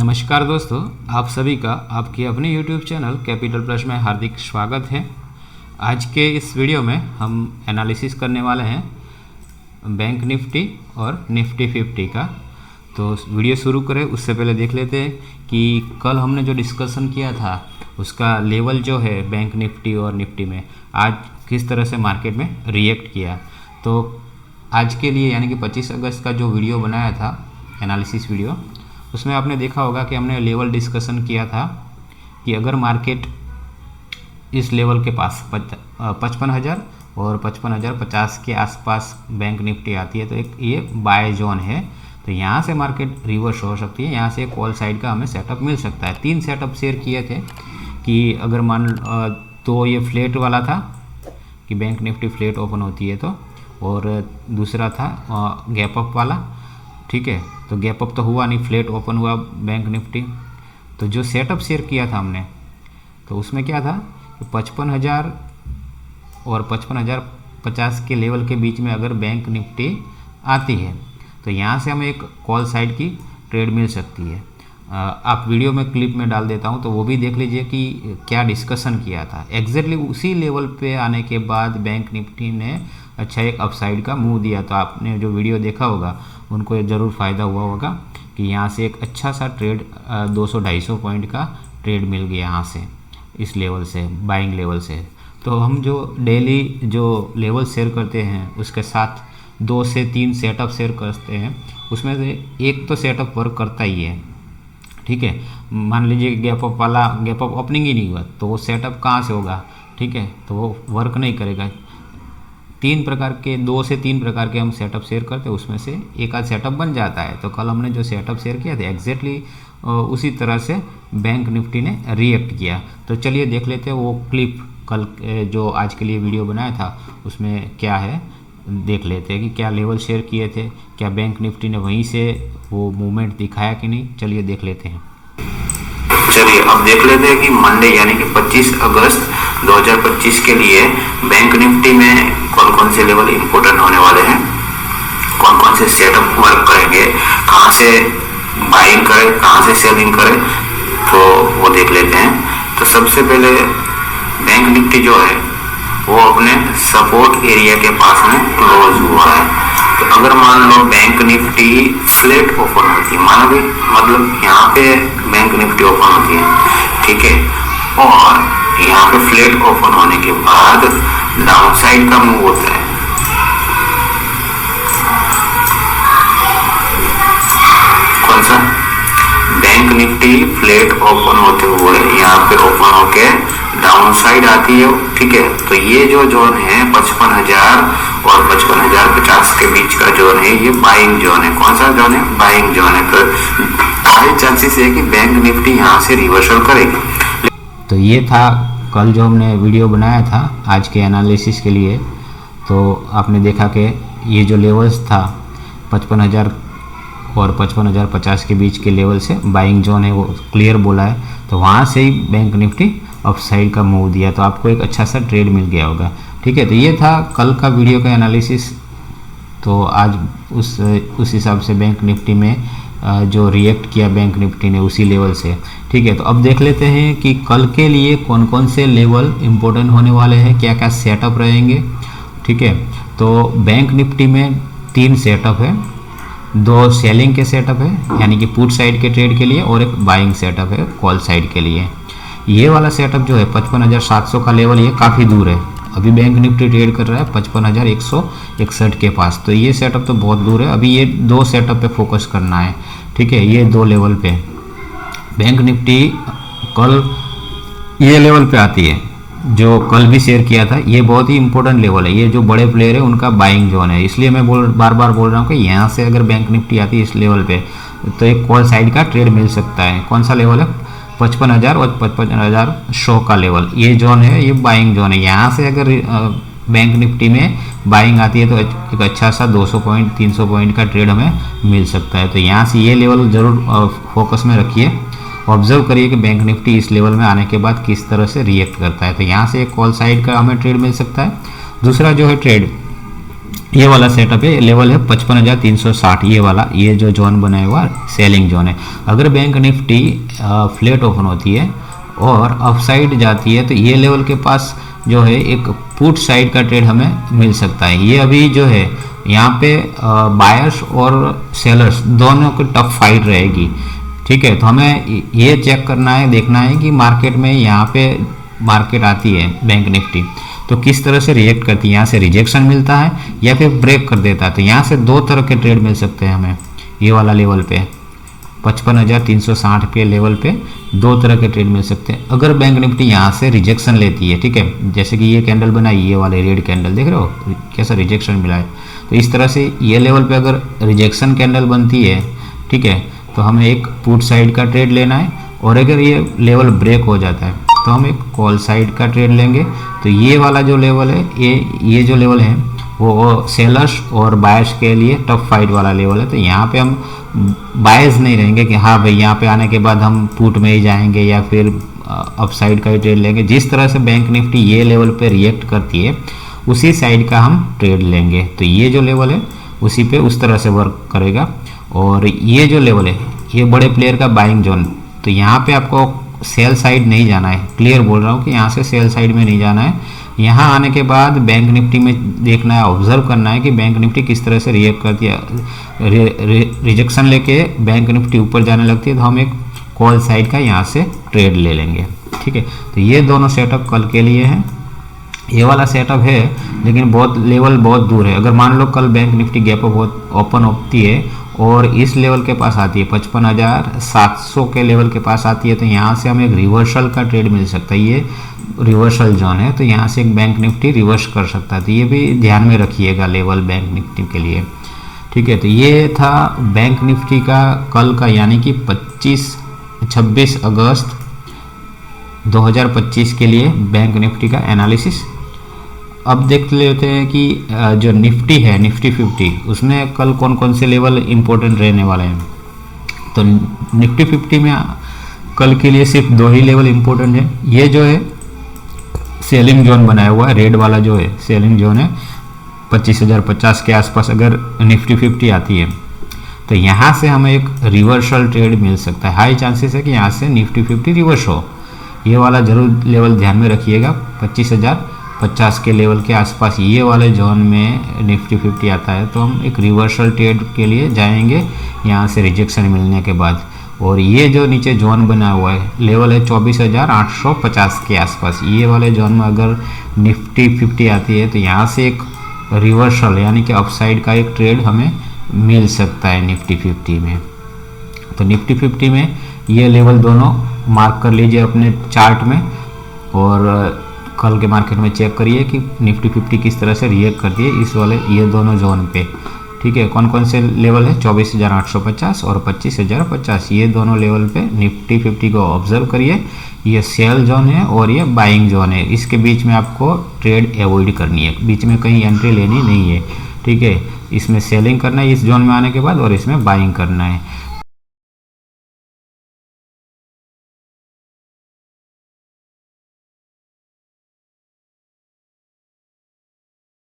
नमस्कार दोस्तों, आप सभी का आपके अपने YouTube चैनल कैपिटल प्लस में हार्दिक स्वागत है। आज के इस वीडियो में हम एनालिसिस करने वाले हैं बैंक निफ्टी और निफ्टी 50 का। तो वीडियो शुरू करें उससे पहले देख लेते हैं कि कल हमने जो डिस्कशन किया था उसका लेवल जो है बैंक निफ्टी और निफ्टी में आज किस तरह से मार्केट में रिएक्ट किया। तो आज के लिए यानी कि 25 अगस्त का जो वीडियो बनाया था एनालिसिस वीडियो, उसमें आपने देखा होगा कि हमने लेवल डिस्कशन किया था कि अगर मार्केट इस लेवल के पास 55,000 और 55,050 के आसपास बैंक निफ्टी आती है तो एक ये बाय जोन है। तो यहाँ से मार्केट रिवर्स हो सकती है, यहाँ से एक कॉल साइड का हमें सेटअप मिल सकता है। 3 सेटअप शेयर किए थे कि अगर मान तो ये फ्लैट वाला था कि बैंक निफ्टी फ्लैट ओपन होती है तो, और दूसरा था गैप अप वाला। ठीक है, तो गैप अप तो हुआ नहीं, फ्लैट ओपन हुआ बैंक निफ्टी। तो जो सेटअप शेयर किया था हमने तो उसमें क्या था, 55,000 और 55,050 के लेवल के बीच में अगर बैंक निफ्टी आती है तो यहाँ से हमें एक कॉल साइड की ट्रेड मिल सकती है। आप वीडियो में क्लिप में डाल देता हूँ तो वो भी देख लीजिए कि क्या डिस्कशन किया था। एग्जैक्टली उसी लेवल पे आने के बाद बैंक निफ्टी ने अच्छा एक अपसाइड का मूव दिया। तो आपने जो वीडियो देखा होगा उनको ज़रूर फ़ायदा हुआ होगा कि यहाँ से एक अच्छा सा ट्रेड 200-250 पॉइंट का ट्रेड मिल गया यहाँ से, इस लेवल से, बाइंग लेवल से। तो हम जो डेली जो लेवल शेयर करते हैं उसके साथ 2 से 3 सेटअप शेयर करते हैं, उसमें से एक तो सेटअप वर्क करता ही है। ठीक है, मान लीजिए गैप अप वाला गैप अप ओपनिंग ही नहीं हुआ तो वो सेटअप कहाँ से होगा। ठीक है, तो वो वर्क नहीं करेगा। 2 से 3 प्रकार के हम सेटअप शेयर करते हैं, उसमें से एक आध सेटअप बन जाता है। तो कल हमने जो सेटअप शेयर किया था एग्जैक्टली उसी तरह से बैंक निफ्टी ने रिएक्ट किया। तो चलिए देख लेते हैं वो क्लिप, कल जो आज के लिए वीडियो बनाया था उसमें क्या है, देख लेते हैं कि क्या लेवल शेयर किए थे, क्या बैंक निफ्टी ने वहीं से वो मूवमेंट दिखाया कि नहीं। चलिए देख लेते हैं। चलिए अब देख लेते हैं कि मंडे यानी कि 25 अगस्त 2025 के लिए बैंक निफ्टी में कौन कौन से लेवल इंपोर्टेंट होने वाले हैं, कौन कौन से सेटअप वर्क करेंगे, कहां से बाइंग करें, कहां से सेलिंग करें, तो वो देख लेते हैं। तो सबसे पहले बैंक निफ्टी जो है वो अपने सपोर्ट एरिया के पास में क्लोज हुआ है। तो अगर मान लो बैंक निफ्टी फ्लैट ओपन होती है, मानो भी मतलब यहाँ पे बैंक निफ्टी ओपन होती है, ठीक है, और यहाँ पे फ्लैट ओपन होने के बाद डाउन साइड का मूव होता है, कौन सा, बैंक निफ्टी फ्लैट ओपन होते हुए यहाँ पे ओपन होके डाउन साइड आती है। ठीक है, तो ये जो जोन है 55,000 और 55,050 के बीच का जोन है, ये बाइंग जोन है। कौन सा जोन है, बाइंग जोन है। तो हाई चांसेस है कि बैंक निफ्टी यहाँ से रिवर्सल करेगी। तो ये था कल जो हमने वीडियो बनाया था आज के एनालिसिस के लिए। तो आपने देखा कि ये जो लेवल्स था 55,000 और 55,050 के बीच के लेवल से बाइंग जोन है, वो क्लियर बोला है। तो वहाँ से ही बैंक निफ्टी अपसाइड का मूव दिया, तो आपको एक अच्छा सा ट्रेड मिल गया होगा। ठीक है, तो ये था कल का वीडियो का एनालिसिस। तो आज उस हिसाब से बैंक निफ्टी में जो रिएक्ट किया बैंक निफ्टी ने उसी लेवल से। ठीक है, तो अब देख लेते हैं कि कल के लिए कौन कौन से लेवल इम्पोर्टेंट होने वाले हैं, क्या क्या सेटअप रहेंगे। ठीक है, तो बैंक निफ्टी में 3 सेटअप है, 2 सेलिंग के सेटअप है यानी कि पुट साइड के ट्रेड के लिए, और एक बाइंग सेटअप है कॉल साइड के लिए। ये वाला सेटअप जो है 55,700 का लेवल, ये काफ़ी दूर है। अभी बैंक निफ्टी ट्रेड कर रहा है 55,161 के पास, तो ये सेटअप तो बहुत दूर है। अभी ये 2 सेटअप पे फोकस करना है। ठीक है, ये 2 लेवल पे बैंक निफ्टी कल ये लेवल पे आती है, जो कल भी शेयर किया था। ये बहुत ही इंपॉर्टेंट लेवल है, ये जो बड़े प्लेयर है उनका बाइंग जोन है। इसलिए मैं बार बार बोल रहा हूँ कि यहाँ से अगर बैंक निफ्टी आती है इस लेवल पे तो एक कॉल साइड का ट्रेड मिल सकता है। कौन सा लेवल है, 55,000 और 55,100 का लेवल, ये जोन है, ये बाइंग जोन है। यहाँ से अगर बैंक निफ्टी में बाइंग आती है तो एक अच्छा सा 200 पॉइंट 300 पॉइंट का ट्रेड हमें मिल सकता है। तो यहाँ से ये लेवल ज़रूर फोकस में रखिए, ऑब्जर्व करिए कि बैंक निफ्टी इस लेवल में आने के बाद किस तरह से रिएक्ट करता है। तो यहाँ से एक कॉल साइड का हमें ट्रेड मिल सकता है। दूसरा जो है ट्रेड ये वाला सेटअप है, लेवल है 55,360। ये वाला, ये जो जोन बनाया हुआ सेलिंग जोन है। अगर बैंक निफ्टी फ्लैट ओपन होती है और अपसाइड जाती है तो ये लेवल के पास जो है एक पुट साइड का ट्रेड हमें मिल सकता है। ये अभी जो है यहाँ पे बायर्स और सेलर्स दोनों की टफ फाइट रहेगी, ठीक है। तो हमें ये चेक करना है, देखना है कि मार्केट में यहाँ पे मार्केट आती है बैंक निफ्टी तो किस तरह से रिएक्ट करती है। यहाँ से रिजेक्शन मिलता है या फिर ब्रेक कर देता है। तो यहाँ से दो तरह के ट्रेड मिल सकते हैं हमें। ये वाला लेवल पे 55,360 पे लेवल पे दो तरह के ट्रेड मिल सकते हैं। अगर बैंक निफ्टी यहाँ से रिजेक्शन लेती है, ठीक है, जैसे कि ये कैंडल बनाई, ये वाले रेड कैंडल देख रहे हो कैसा रिजेक्शन मिला है। तो इस तरह से ये लेवल पे अगर रिजेक्शन कैंडल बनती है, ठीक है, तो हमें एक पुट साइड का ट्रेड लेना है। और अगर ये लेवल ब्रेक हो जाता है तो हम एक कॉल साइड का ट्रेड लेंगे। तो ये वाला जो लेवल है, ये जो लेवल है वो सेलर्स और बायर्स के लिए टफ फाइट वाला लेवल है। तो यहाँ पे हम बायर्स नहीं रहेंगे कि हाँ भाई यहाँ पे आने के बाद हम पुट में ही जाएंगे या फिर अपसाइड का ही ट्रेड लेंगे। जिस तरह से बैंक निफ्टी ये लेवल पे रिएक्ट करती है उसी साइड का हम ट्रेड लेंगे। तो ये जो लेवल है उसी पे उस तरह से वर्क करेगा। और ये जो लेवल है ये बड़े प्लेयर का बाइंग जोन। तो यहाँ पे आपको सेल साइड नहीं जाना है, क्लियर बोल रहा हूँ कि यहाँ से सेल साइड में नहीं जाना है। यहाँ आने के बाद बैंक निफ्टी में देखना है, ऑब्जर्व करना है कि बैंक निफ्टी किस तरह से रिएक्ट करती है। रिजेक्शन लेके बैंक निफ्टी ऊपर जाने लगती है तो हम एक कॉल साइड का यहाँ से ट्रेड ले लेंगे, ठीक है। तो ये दोनों सेटअप कल के लिए हैं। ये वाला सेटअप है लेकिन बहुत लेवल बहुत दूर है। अगर मान लो कल bank Nifty gap up open होती है और इस लेवल के पास आती है 55,700 के लेवल के पास आती है तो यहाँ से हमें एक रिवर्सल का ट्रेड मिल सकता है। ये रिवर्सल जोन है तो यहाँ से एक बैंक निफ्टी रिवर्स कर सकता है। तो ये भी ध्यान में रखिएगा लेवल बैंक निफ्टी के लिए, ठीक है। तो ये था बैंक निफ्टी का कल का, यानी कि 26 अगस्त 2025 के लिए बैंक निफ्टी का एनालिसिस। अब देख लेते हैं कि जो निफ्टी है, निफ्टी 50, उसमें कल कौन कौन से लेवल इंपॉर्टेंट रहने वाले हैं। तो निफ्टी 50 में कल के लिए सिर्फ दो ही लेवल इंपॉर्टेंट है। ये जो है सेलिंग जोन बनाया हुआ है, रेड वाला जो है सेलिंग जोन है 25,050 के आसपास अगर निफ्टी 50 आती है तो यहाँ से हमें एक रिवर्सल ट्रेड मिल सकता है। हाई चांसेस है कि यहाँ से निफ्टी 50 रिवर्स हो। ये वाला जरूर लेवल ध्यान में रखिएगा। 25,050 के लेवल के आसपास ये वाले जोन में निफ्टी 50 आता है तो हम एक रिवर्सल ट्रेड के लिए जाएंगे यहाँ से रिजेक्शन मिलने के बाद। और ये जो नीचे जोन बना हुआ है लेवल है 24,850 के आसपास। ये वाले जोन में अगर निफ्टी 50 आती है तो यहाँ से एक रिवर्सल यानी कि अपसाइड का एक ट्रेड हमें मिल सकता है निफ्टी 50 में। तो निफ्टी 50 में ये लेवल दोनों मार्क कर लीजिए अपने चार्ट में और कल के मार्केट में चेक करिए कि निफ्टी 50 किस तरह से रिएक्ट करती है इस वाले ये दोनों जोन पे, ठीक है। कौन कौन से लेवल है 24,850 और 25,050, ये दोनों लेवल पे निफ्टी 50 को ऑब्जर्व करिए। ये सेल जोन है और ये बाइंग जोन है। इसके बीच में आपको ट्रेड अवॉइड करनी है, बीच में कहीं एंट्री लेनी नहीं है, ठीक है। इसमें सेलिंग करना है इस जोन में आने के बाद और इसमें बाइंग करना है।